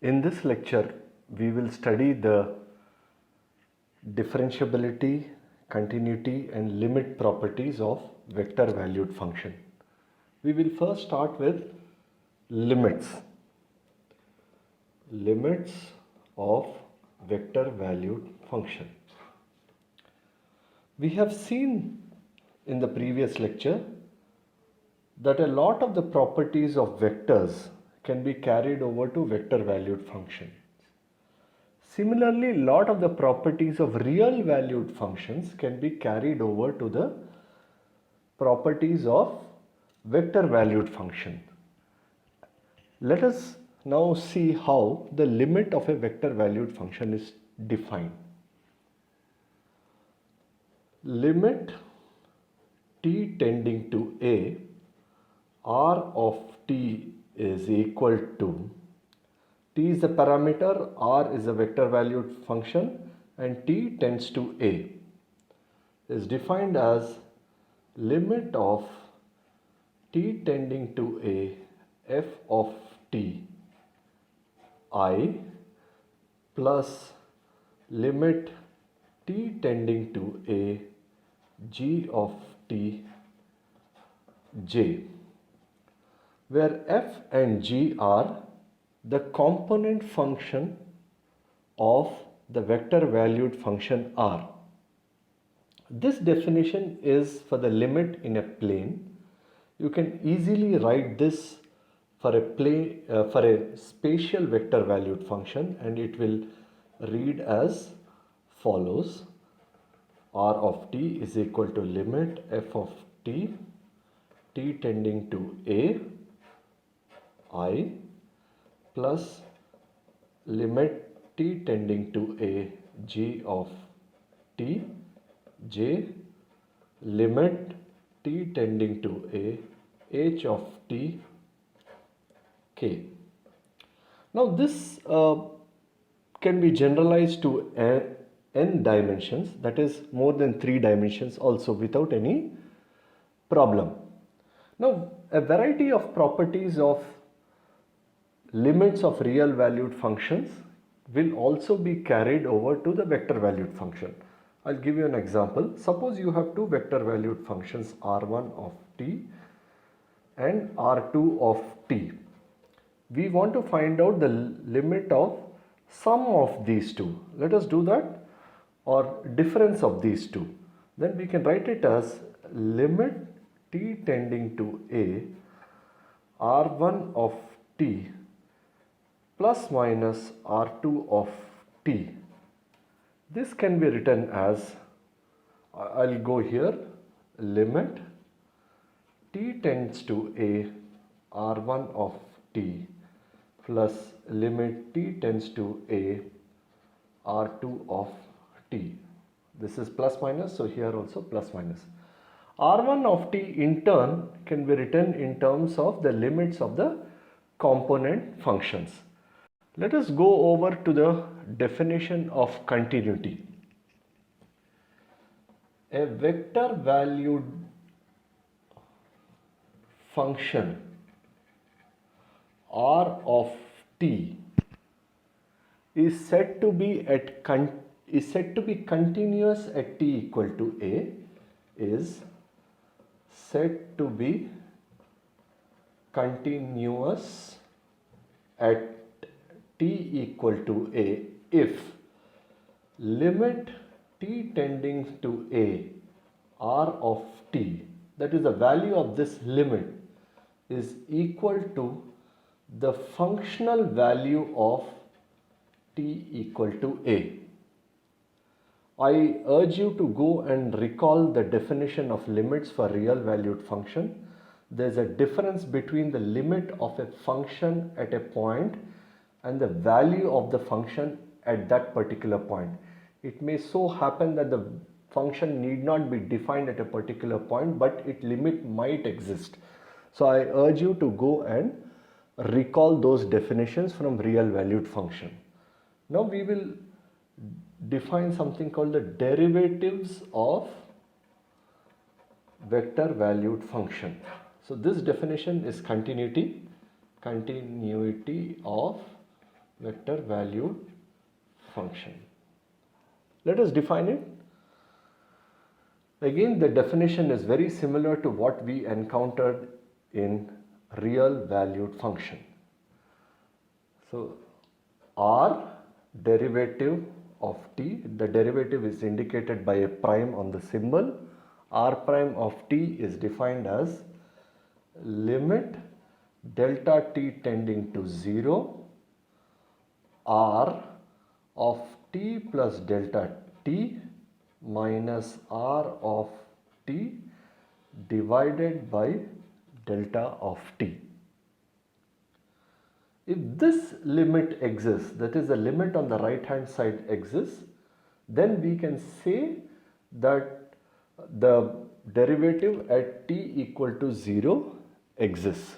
In this lecture, we will study the differentiability, continuity and limit properties of vector valued function. We will first start with limits. Limits of vector valued function. We have seen in the previous lecture that a lot of the properties of vectors can be carried over to vector valued functions. Similarly, a lot of the properties of real valued functions can be carried over to the properties of vector valued function. Let us now see how the limit of a vector valued function is defined. Limit t tending to a r of t is equal to, t is a parameter, r is a vector valued function and t tends to a, is defined as limit of t tending to a f of t I plus limit t tending to a g of t j, where f and g are the component function of the vector valued function r. This definition is for the limit in a plane. You can easily write this for a plane for a spatial vector valued function, and it will read as follows: r of t is equal to limit f of t tending to a I plus limit t tending to a g of t j limit t tending to a h of t k. Now this can be generalized to n dimensions, that is more than 3 dimensions also, without any problem. Now a variety of properties of limits of real valued functions will also be carried over to the vector valued function. I'll give you an example. Suppose you have two vector valued functions r1 of t and r2 of t. We want to find out the limit of sum of these two. Let us do that, or difference of these two. Then we can write it as limit t tending to a r1 of t plus minus r2 of t. This can be written as, I'll go here, limit t tends to a r1 of t plus limit t tends to a r2 of t. This is plus minus, so here also plus minus. r1 of t in turn can be written in terms of the limits of the component functions. Let us go over to the definition of continuity. A vector valued function r of t is said to be continuous at t equal to a, is said to be continuous at t equal to a if limit t tending to a r of t, that is the value of this limit, is equal to the functional value of t equal to a. I urge you to go and recall the definition of limits for real valued function. There is a difference between the limit of a function at a point and the value of the function at that particular point. It may so happen that the function need not be defined at a particular point, but its limit might exist. So I urge you to go and recall those definitions from real valued function. Now we will define something called the derivatives of vector valued function. So this definition is continuity of vector valued function. Let us define it. Again, the definition is very similar to what we encountered in real valued function. So R derivative of t, the derivative is indicated by a prime on the symbol. R prime of t is defined as limit delta t tending to 0 R of t plus delta t minus R of t divided by delta of t. If this limit exists, that is the limit on the right hand side exists, then we can say that the derivative at t equal to 0 exists.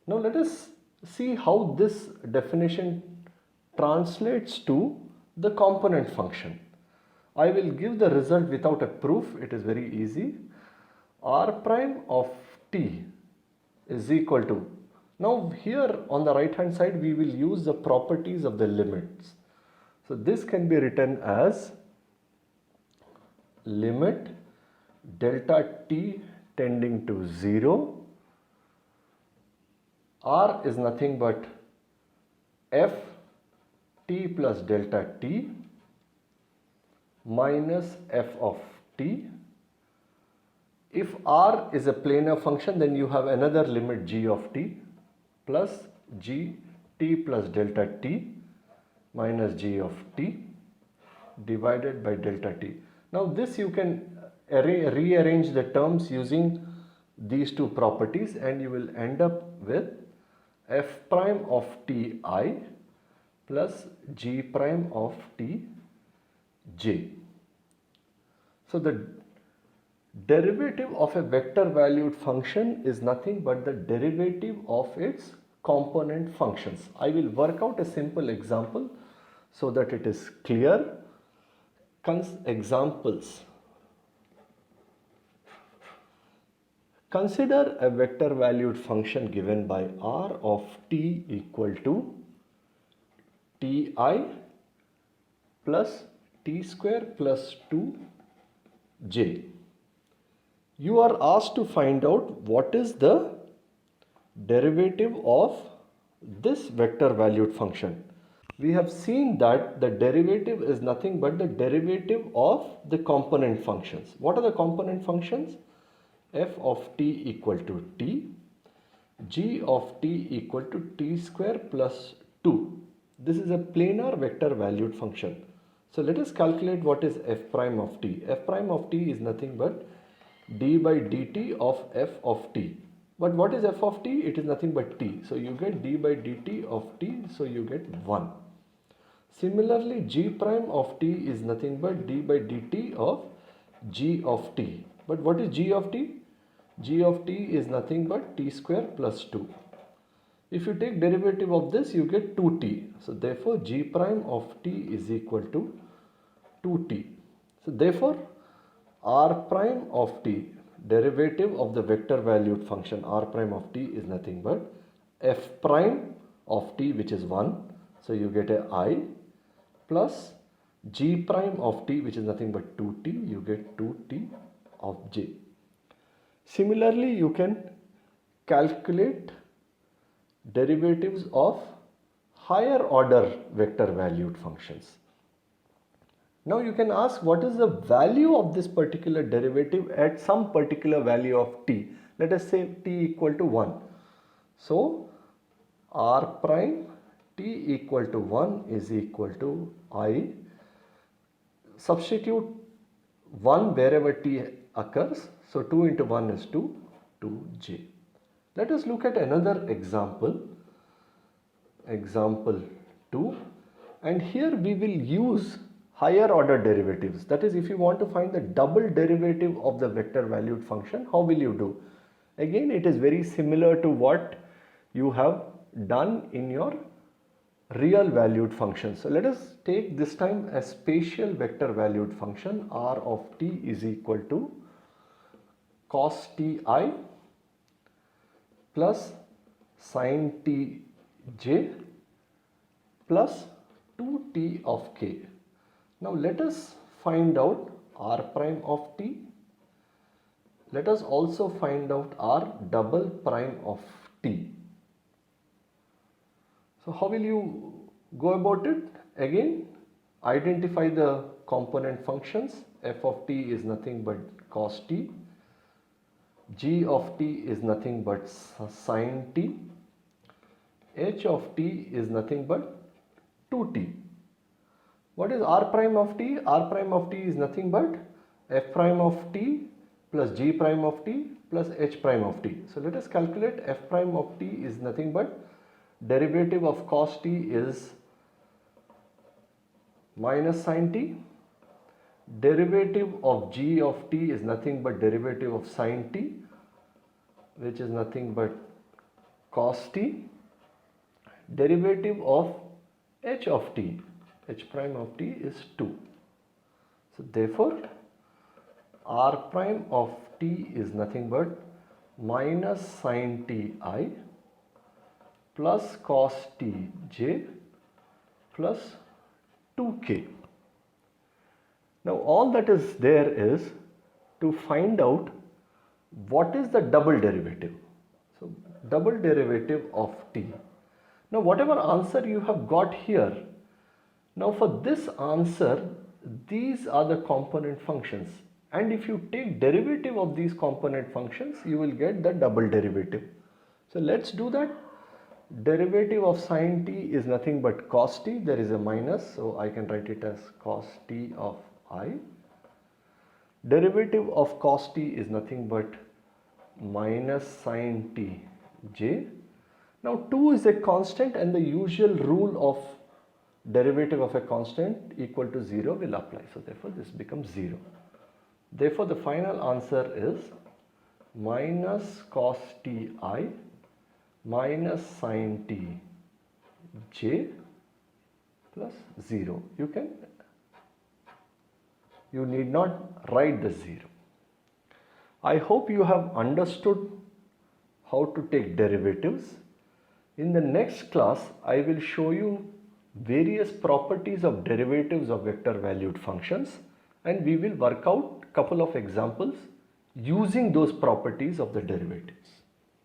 Now let us see how this definition translates to the component function. I will give the result without a proof, it is very easy. R prime of t is equal to, now here on the right hand side we will use the properties of the limits. So this can be written as limit delta t tending to 0. R is nothing but f t plus delta t minus f of t. If R is a planar function, then you have another limit g of t plus g t plus delta t minus g of t divided by delta t. Now this you can rearrange the terms using these two properties and you will end up with f prime of t I plus g prime of t j. So the derivative of a vector valued function is nothing but the derivative of its component functions. I will work out a simple example so that it is clear. Examples. Consider a vector valued function given by R of t equal to ti plus t square plus 2j. You are asked to find out what is the derivative of this vector valued function. We have seen that the derivative is nothing but the derivative of the component functions. What are the component functions? F of t equal to t, g of t equal to t square plus 2. This is a planar vector valued function. So let us calculate what is f prime of t. F prime of t is nothing but d by dt of f of t. But what is f of t? It is nothing but t. So you get d by dt of t, so you get 1. Similarly, g prime of t is nothing but d by dt of g of t. But what is g of t? G of t is nothing but t square plus 2. If you take derivative of this, you get 2t. So therefore, g prime of t is equal to 2t. So therefore, r prime of t, derivative of the vector valued function r prime of t is nothing but f prime of t, which is 1. So you get a I plus g prime of t, which is nothing but 2t. You get 2t of j. Similarly, you can calculate derivatives of higher order vector valued functions. Now you can ask, what is the value of this particular derivative at some particular value of t? Let us say t equal to 1. So r prime t equal to 1 is equal to I. Substitute 1 wherever t occurs. So 2 into 1 is 2, 2j. Let us look at another example. Example 2. And here we will use higher order derivatives. That is, if you want to find the double derivative of the vector valued function, how will you do? Again, it is very similar to what you have done in your real valued function. So let us take this time a spatial vector valued function. R of t is equal to cos ti plus sin tj plus 2t of k. Now let us find out r prime of t. Let us also find out r double prime of t. So how will you go about it? Again, identify the component functions. F of t is nothing but cos t. G of t is nothing but sin t. H of t is nothing but 2t. What is r prime of t? R prime of t is nothing but f prime of t plus g prime of t plus h prime of t. So let us calculate. F prime of t is nothing but derivative of cos t is minus sin t. Derivative of g of t is nothing but derivative of sin t, which is nothing but cos t. Derivative of h of t, h prime of t is 2. So therefore r prime of t is nothing but minus sin t I plus cos t j plus 2k. Now all that is there is to find out what is the double derivative. So double derivative of t. Now whatever answer you have got here, now for this answer, these are the component functions, and if you take derivative of these component functions, you will get the double derivative. So let's do that. Derivative of sin t is nothing but cos t. There is a minus, so I can write it as cos t of I. Derivative of cos t is nothing but minus sin t j. Now 2 is a constant, and the usual rule of derivative of a constant equal to 0 will apply. So therefore this becomes 0. Therefore the final answer is minus cos t I minus sin t j plus 0. You need not write the 0. I hope you have understood how to take derivatives. In the next class, I will show you various properties of derivatives of vector valued functions, and we will work out a couple of examples using those properties of the derivatives.